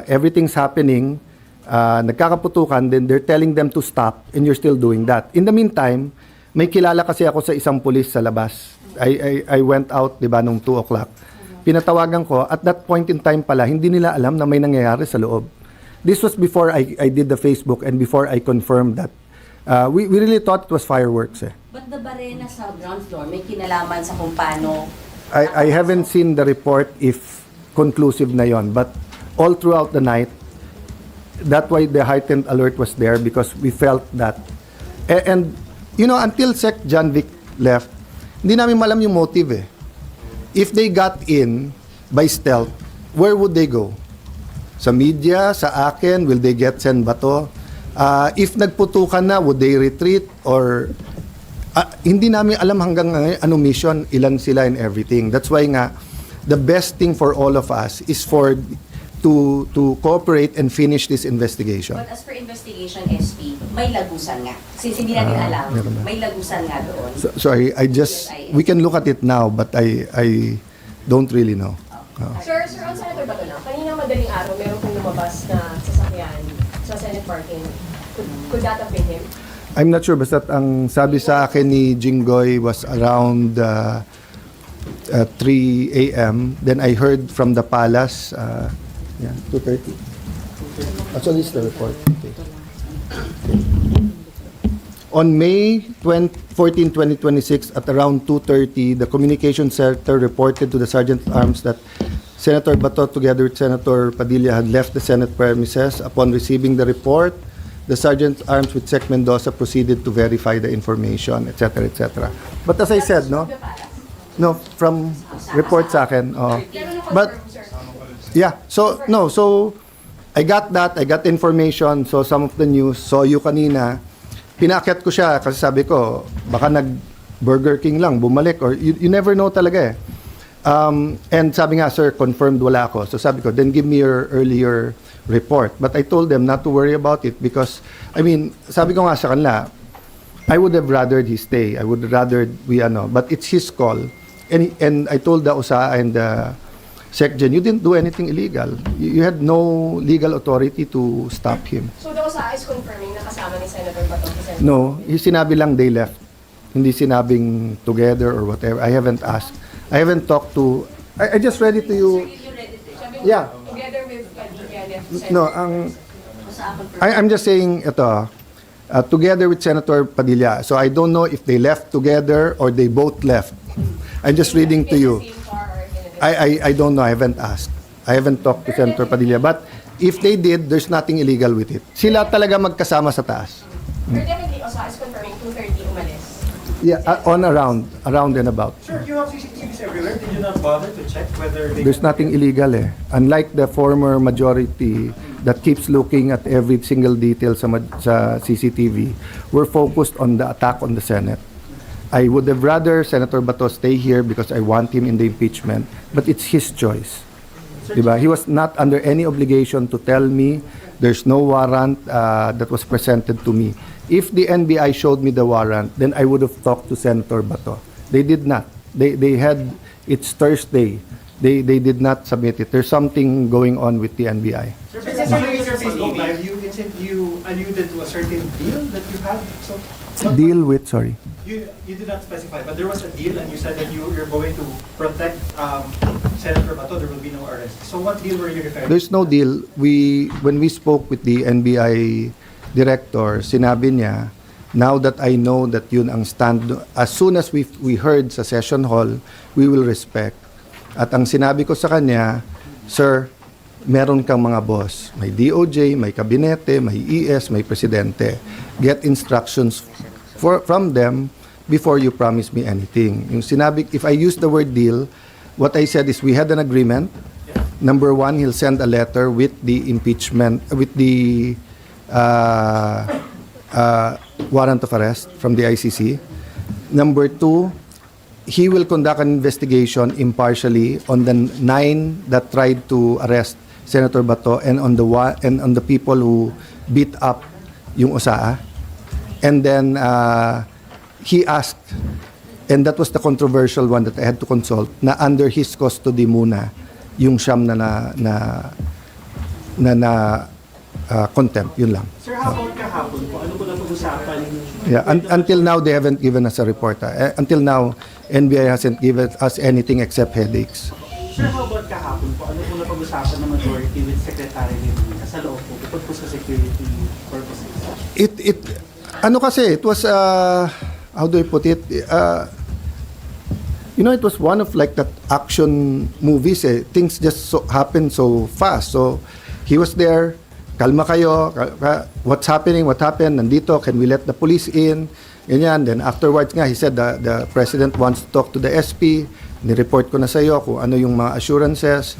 everything's happening, nagkakaputukan, then they're telling them to stop and you're still doing that. In the meantime, may kilala kasi ako sa isang pulis sa labas. I went out, 'di ba, nung 2 o'clock. Pinatawagan ko, at that point in time pala, hindi nila alam na may nangyayari sa loob. This was before I did the Facebook and before I confirmed that. We really thought it was fireworks. But the barena sa ground floor, may kinalaman sa kung paano... I haven't seen the report if conclusive na yon, but all throughout the night, that's why the heightened alert was there because we felt that. And until Sec John Vic left, hindi namin malam yung motive eh. If they got in by stealth, where would they go? Sa media, sa akin, will they get Sen Bato? If nagputukan na, would they retreat? Or hindi namin alam hanggang ngayon anong mission, ilan sila and everything. That's why nga, the best thing for all of us is to cooperate and finish this investigation. But as per investigation, SP, may lagusan nga. Since hindi natin alam, may lagusan nga doon. Sorry, we can look at it now, but I don't really know. Sir, on Senator Bato lang, kanina madaling araw, meron pong lumabas na sasakyan sa Senate parking. Could that have been him? I'm not sure, basta ang sabi sa akin ni Jinggoy was around 3 a.m. Then I heard from the palace, 2:30. So this is the report. Okay. On May 14, 2026, at around 2:30, the Communications Center reported to the Sergeant at Arms that Senator Bato, together with Senator Padilla, had left the Senate premises. Upon receiving the report, the Sergeant at Arms with Sec Mendoza proceeded to verify the information, etc., etc. But as I said, no, from report sa akin. But yeah, so I got that. I got information. So some of the news. So you kanina. Pinakyat ko siya kasi sabi ko, baka nag-Burger King lang, bumalik, or you never know talaga eh. And sabi nga, sir, confirmed wala ako. So sabi ko, then give me your earlier report. But I told them not to worry about it because, sabi ko nga sa kanila, I would have rathered he stay. I would rather but it's his call. And I told the OSA and the SecGen, you didn't do anything illegal. You had no legal authority to stop him. So the OSA is confirming na kasama ni Senator Bato? No, sinabi lang they left. Hindi sinabing together or whatever. I haven't asked. I haven't talked to... I just read it to you. Yeah. Together with Padilla. No, I'm just saying ito, together with Senator Padilla. So I don't know if they left together or they both left. I'm just reading to you. I don't know. I haven't asked. I haven't talked to Senator Padilla. But If they did, there's nothing illegal with it. Sila talaga magkasama sa taas. Pero definitely, OSA is confirming 2:30 umalis. Yeah, around and about. Sir, you have CCTVs everywhere. Did you not bother to check whether they... There's nothing illegal eh. Unlike the former majority that keeps looking at every single detail sa CCTV, we're focused on the attack on the Senate. I would have rather Senator Bato stay here because I want him in the impeachment, but it's his choice. Diba? He was not under any obligation to tell me there's no warrant that was presented to me. If the NBI showed me the warrant, then I would have talked to Senator Bato. They did not. They had, it's Thursday. They did not submit it. There's something going on with the NBI. Sir, in your Facebook Live, you alluded to a certain deal that you had. So, Deal with, sorry. You did not specify, but there was a deal and you said that you're going to protect Senator Bato, there will be no arrest. So what deal were you referring to? There's no deal. When we spoke with the NBI director, sinabi niya, now that I know that yun ang stand, as soon as we heard sa session hall, we will respect. At ang sinabi ko sa kanya, sir, meron kang mga boss. May DOJ, may kabinete, may ES, may presidente. Get instructions from them before you promise me anything. Yung sinabi, if I use the word deal, what I said is we had an agreement. Number one, he'll send a letter with the impeachment, with the warrant of arrest from the ICC. Number two, he will conduct an investigation impartially on the 9 that tried to arrest Senator Bato and on the people who beat up yung OSAA. And then he asked, and that was the controversial one that I had to consult, na under his custody muna yung siyam na contempt, yun lang. Sir, how about kahapon po? Ano po na pag-usapan? Yeah, until now they haven't given us a report. Until now, NBI hasn't given us anything except headaches. Sir, how about kahapon po? Ano po na pag-usapan ng majority with Secretary Limina sa loob po, bukod po sa security purposes? It was, how do I put it? It was one of like that action movies eh. Things just happen so fast. So, he was there, kalma kayo, what's happening, what happened, nandito, can we let the police in? Ganyan. Then afterwards nga, he said the president wants to talk to the SP. Ni-report ko na sa iyo kung ano yung mga assurances.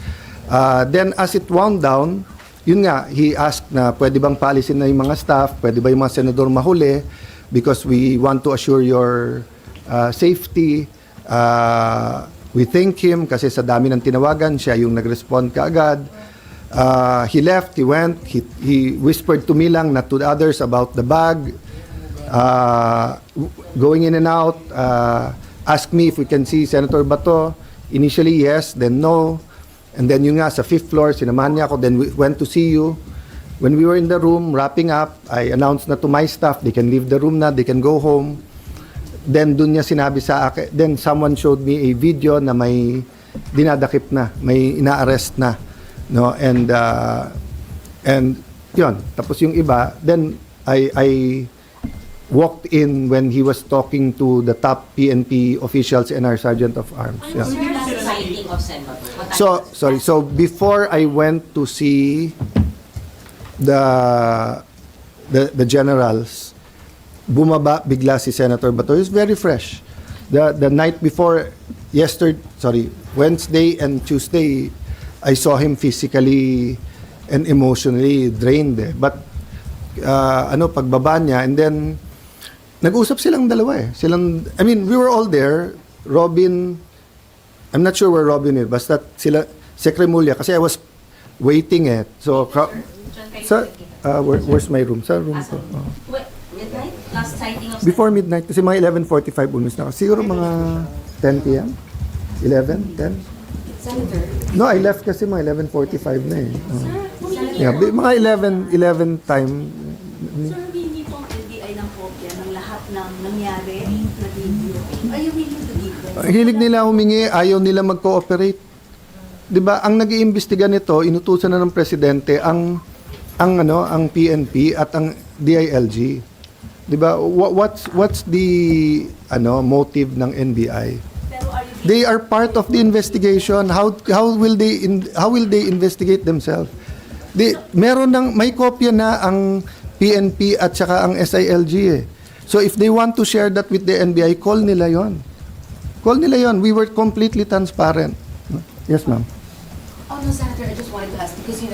Then as it wound down, yun nga, he asked na pwede bang paalisin na yung mga staff, pwede ba yung mga senador mahuli because we want to assure your safety. We thank him kasi sa dami ng tinawagan, siya yung nag-respond kaagad. He left, he went, he whispered to me lang, not to the others, about the bag, going in and out, asked me if we can see Senator Bato. Initially, yes, then no. And then yung nga, sa 5th floor, sinamahan niya ako, then we went to see you. When we were in the room, wrapping up, I announced na to my staff, they can leave the room na, they can go home. Then dun niya sinabi sa akin, then someone showed me a video na may dinadakip na, may ina-arrest na. No, and yun, tapos yung iba, then I walked in when he was talking to the top PNP officials and our Sergeant of Arms. Yeah. Ano yung last sighting of Senator? So before I went to see the generals, bumaba bigla si Senator Bato. It's very fresh. The night before, Wednesday and Tuesday, I saw him physically and emotionally drained. But pagbaba niya, and then nag-usap silang dalawa eh. We were all there. Robin, I'm not sure where Robin is, basta sila, Secremulia, kasi I was waiting eh. So, where's my room? Sa room ko. Oh. Midnight? Last sighting of Before midnight, kasi mga 11:45 umis na ako. Siguro mga 10 p.m.? 11? 10? Senator, No, I left kasi mga 11:45 na eh. Oh. Yeah, mga 11 time. Sir, hindi po ang NBI ng kopya ng lahat ng nangyari na video. Are you willing to give them? Hilig nila humingi, ayaw nila mag-cooperate. 'Di ba? Ang nag-iimbestiga nito, inutusan na ng presidente ang PNP at ang DILG. 'Di ba? What's the motive ng NBI? They are part of the investigation. How will they investigate themselves? May kopya na ang PNP at saka ang SILG eh. So if they want to share that with the NBI, call nila yon. Call nila yon. We were completely transparent. Yes, ma'am. Oh no, Senator, I just wanted to ask, because you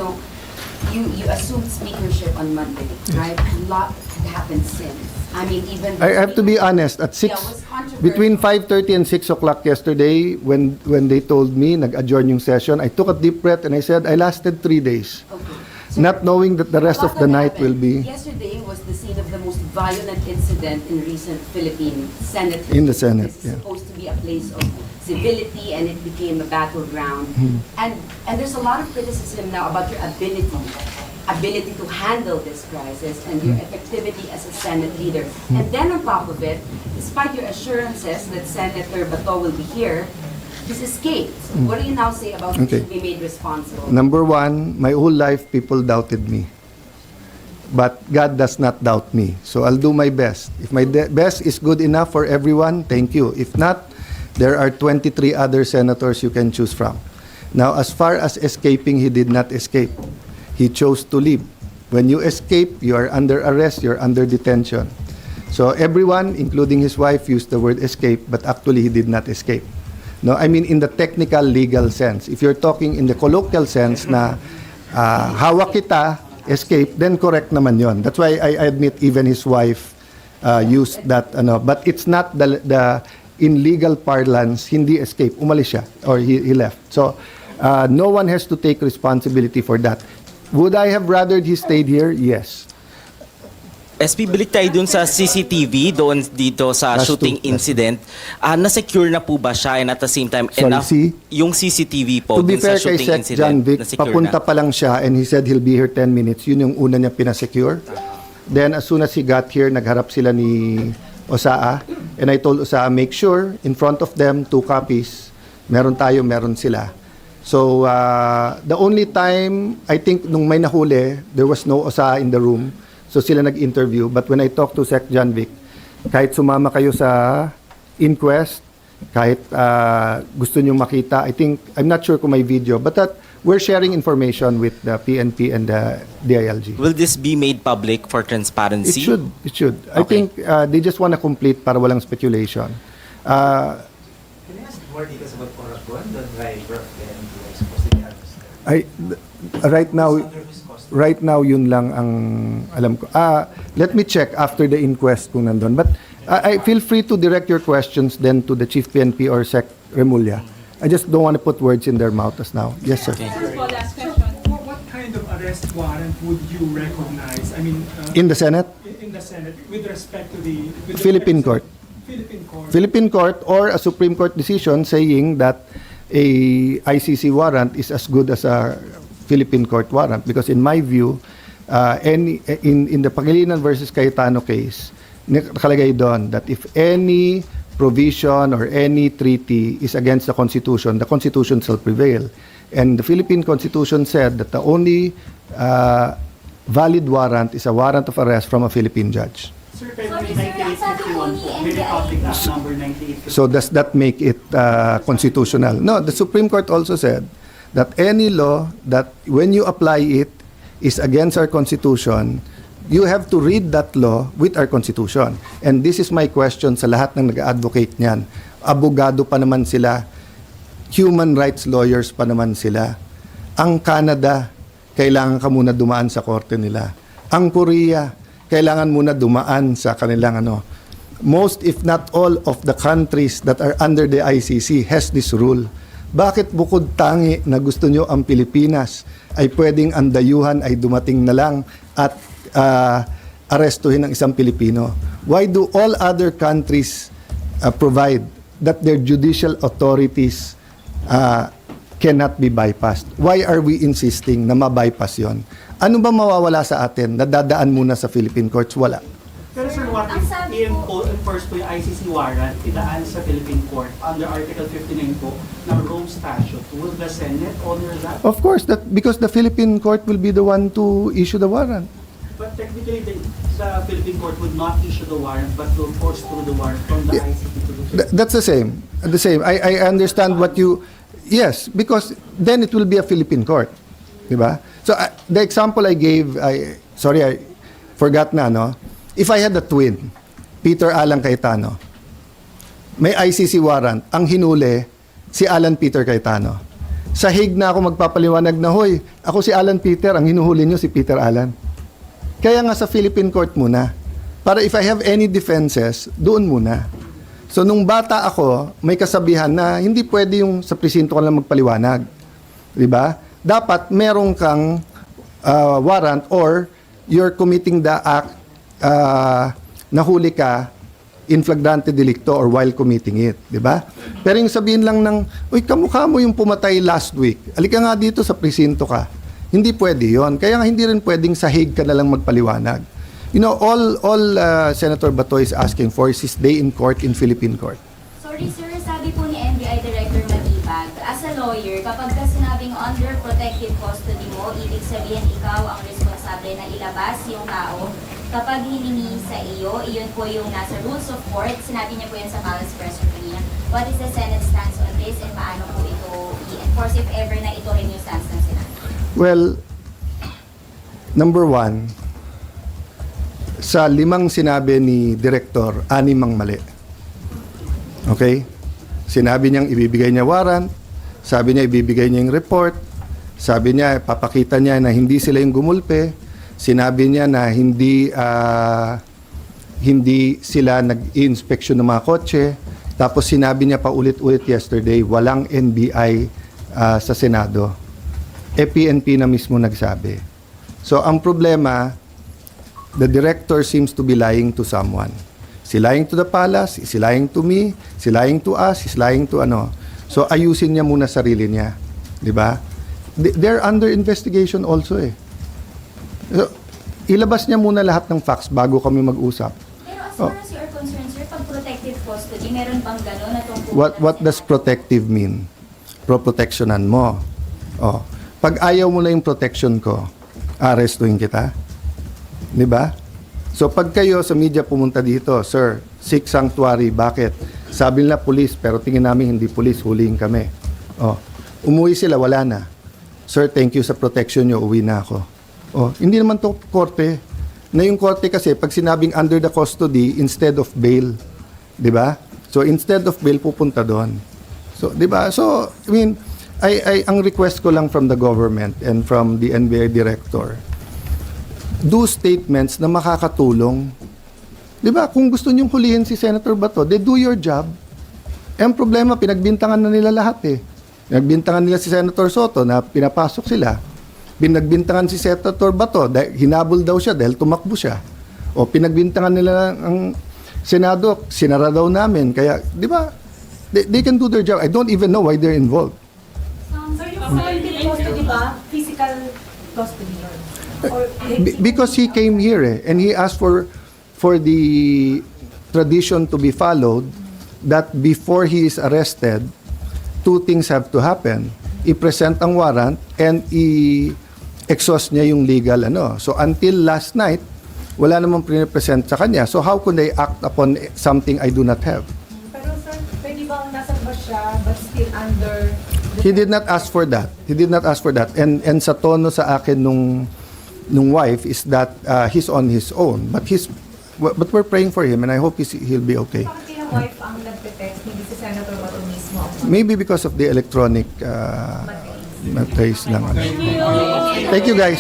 assumed speakership on Monday, right? A lot had happened since. I mean, even... I have to be honest, at Yeah, it was controversial. between 5:30 and 6 o'clock yesterday, when they told me, nag-adjourn yung session, I took a deep breath and I said, I lasted 3 days. Okay. Not knowing that the rest A of lot the that night will happened. be Yesterday was the scene of the most violent incident in recent Philippine Senate. In the history. Senate, This is yeah. supposed to be a place of civility, and it became a battleground. Hmm. And there's a lot of criticism now about your ability to handle this crisis and your Hmm. effectivity as a Senate leader. And then on top of it, despite your assurances that Senator Bato will be here, he's escaped. What do you now say about Hmm. Okay. he should be made responsible? Number one, my whole life people doubted me. But God does not doubt me. So I'll do my best. If my best is good enough for everyone, thank you. If not, there are 23 other senators you can choose from. Now, as far as escaping, he did not escape. He chose to leave. When you escape, you are under arrest, you're under detention. So everyone, including his wife, used the word escape, but actually he did not escape. No, I mean in the technical legal sense. If you're talking in the colloquial sense na hawak kita, escape, then correct naman yon. That's why I admit even his wife used that. But it's not the in legal parlance, hindi escape, umalis siya or he left. So no one has to take responsibility for that. Would I have rather he stayed here? Yes. SP, balik tayo dun sa CCTV, doon dito sa Last shooting two. incident. Na-secure na po ba siya, and at the same time, Sorry, enough, yung CCTV po To be dun sa fair kay shooting Sec. incident, John Vic, na-secure papunta na? pa lang siya and he said he'll be here 10 minutes. Yun yung una niya pinasecure. Then as soon as he got here, nagharap sila ni Osaa. And I told Osaa, make sure in front of them, 2 copies. Meron tayo, meron sila. So the only time, I think nung may nahuli, there was no Osaa in the room. So sila nag-interview. But when I talked to Sec. John Vic, kahit sumama kayo sa inquest, kahit gusto nyo makita, I'm not sure kung may video, but that we're sharing information with the PNP and the DILG. Will this be made public for transparency? It should. I Okay. think they just want to complete para walang speculation. Can I ask more details about Coracuan, the driver of the NPI supposedly arrested? Right now, yun lang ang alam ko. Let me check after the inquest kung nandun. But I feel free to direct your questions then to the Chief PNP or Sec. Remulla. I just don't want to put words in their mouth as now. Yes, sir. What kind of arrest warrant would you recognize? I mean, In the Senate, in the Senate with respect to the Philippine court. Philippine court or a Supreme Court decision saying that a ICC warrant is as good as a Philippine court warrant, because in my view, in the Pangilinan versus Cayetano case, nakalagay doon that if any provision or any treaty is against the Constitution shall prevail. And the Philippine Constitution said that the only valid warrant is a warrant of arrest from a Philippine judge. Sir, pero 9851 po, may Republic Act number 9851. So does that make it constitutional? No, the Supreme Court also said that any law that when you apply it is against our Constitution, you have to read that law with our Constitution. And this is my question sa lahat ng nag-advocate niyan. Abogado pa naman sila, human rights lawyers pa naman sila. Ang Canada, kailangan ka muna dumaan sa korte nila. Ang Korea, kailangan muna dumaan sa kanilang most if not all of the countries that are under the ICC has this rule. Bakit bukod tangi na gusto nyo ang Pilipinas ay pwedeng ang dayuhan ay dumating na lang at arestuhin ng isang Pilipino? Why do all other countries provide that their judicial authorities cannot be bypassed? Why are we insisting na ma-bypass yon? Ano ba mawawala sa atin na dadaan muna sa Philippine courts? Wala. Pero sir, what if enforce po yung ICC warrant, idaan sa Philippine Court under Article 59 po ng Rome Statute? Will the Senate honor that? Of course, because the Philippine court will be the one to issue the warrant. But technically, the Philippine Court would not issue the warrant, but will force through the warrant from the ICC to the Philippine. That's the same. I understand what you... Yes, because then it will be a Philippine court. Di ba? So, the example I gave, sorry, I forgot na, no? If I had a twin, Peter Alan Cayetano, may ICC warrant, ang hinuli, si Alan Peter Cayetano. Sa Hague na ako magpapaliwanag na, hoy, ako si Alan Peter, ang hinuhuli nyo si Peter Alan. Kaya nga sa Philippine court muna. Para if I have any defenses, doon muna. So nung bata ako, may kasabihan na hindi pwede yung sa presinto ka lang magpaliwanag. Di ba? Dapat merong kang warrant or you're committing the act, nahuli ka in flagrante delicto or while committing it, di ba? Pero yung sabihin lang ng, uy, kamukha mo yung pumatay last week, alika nga dito sa presinto ka. Hindi pwede yon. Kaya nga hindi rin pwedeng sa Hague ka na lang magpaliwanag. You know, all Senator Bato is asking for is his day in court in Philippine court. Sorry sir, sabi po ni NBI Director Matibag, as a lawyer, kapag ka sinabing under protective custody mo, ibig sabihin ikaw ang responsable na ilabas yung tao. Kapag hiningi sa iyo, iyon po yung nasa rules of court, sinabi niya po yan sa Palace Press kanina. What is the Senate stance on this and paano po ito i-enforce if ever na ito rin yung stance ng Senate? Well, number one, sa 5 sinabi ni Director, 6 ang mali. Okay? Sinabi niyang ibibigay niya warrant, sabi niya ibibigay niya yung report, sabi niya papakita niya na hindi sila yung gumulpe, sinabi niya na hindi sila nag-i-inspection ng mga kotse, tapos sinabi niya pa ulit-ulit yesterday, walang NBI sa Senado. PNP na mismo nagsabi. So ang problema, the director seems to be lying to someone. He's lying to the palace, he's lying to me, he's lying to us, he's lying to ano. So ayusin niya muna sarili niya. Di ba? They're under investigation also eh. So, ilabas niya muna lahat ng facts bago kami mag-usap. Pero as far as you are concerned, sir, pag protective custody, meron bang gano'n na tungkol? What does protective mean? Pro-protectionan mo. Oh. Pag ayaw mo na yung protection ko, arestuhin kita. Di ba? So pag kayo sa media pumunta dito, sir, seek sanctuary, bakit? Sabi nila police, pero tingin namin hindi police, huliin kami. Oh. Umuwi sila, wala na. Sir, thank you sa protection nyo, uwi na ako. Oh, hindi naman to korte. Na yung korte kasi, pag sinabing under the custody, instead of bail. Di ba? So instead of bail, pupunta doon. So, di ba? So, I mean, ang request ko lang from the government and from the NBI director, do statements na makakatulong. Di ba? Kung gusto nyong hulihin si Senator Bato, they do your job. Eh, ang problema, pinagbintangan na nila lahat eh. Pinagbintangan nila si Senator Soto na pinapasok sila. Pinagbintangan si Senator Bato, hinabol daw siya dahil tumakbo siya. O pinagbintangan nila ang Senado, sinara daw namin. Kaya, di ba, they can do their job. I don't even know why they're involved. So yung protective custody ba, physical custody yun? Or Because he came here eh, and he asked for the tradition to be followed that before he is arrested, 2 things have to happen. I-present ang warrant and exhaust niya yung legal ano. So until last night, wala namang pre-present sa kanya. So how could I act upon something I do not have? Pero sir, pwede bang nasa labas siya but still under... He did not ask for that. He did not ask for that. And sa tono sa akin nung wife is that he's on his own. But we're praying for him and I hope he'll be okay. Bakit yung wife ang nagte-text, hindi si Senator Bato mismo? Maybe because of the electronic trace lang. Thank you guys.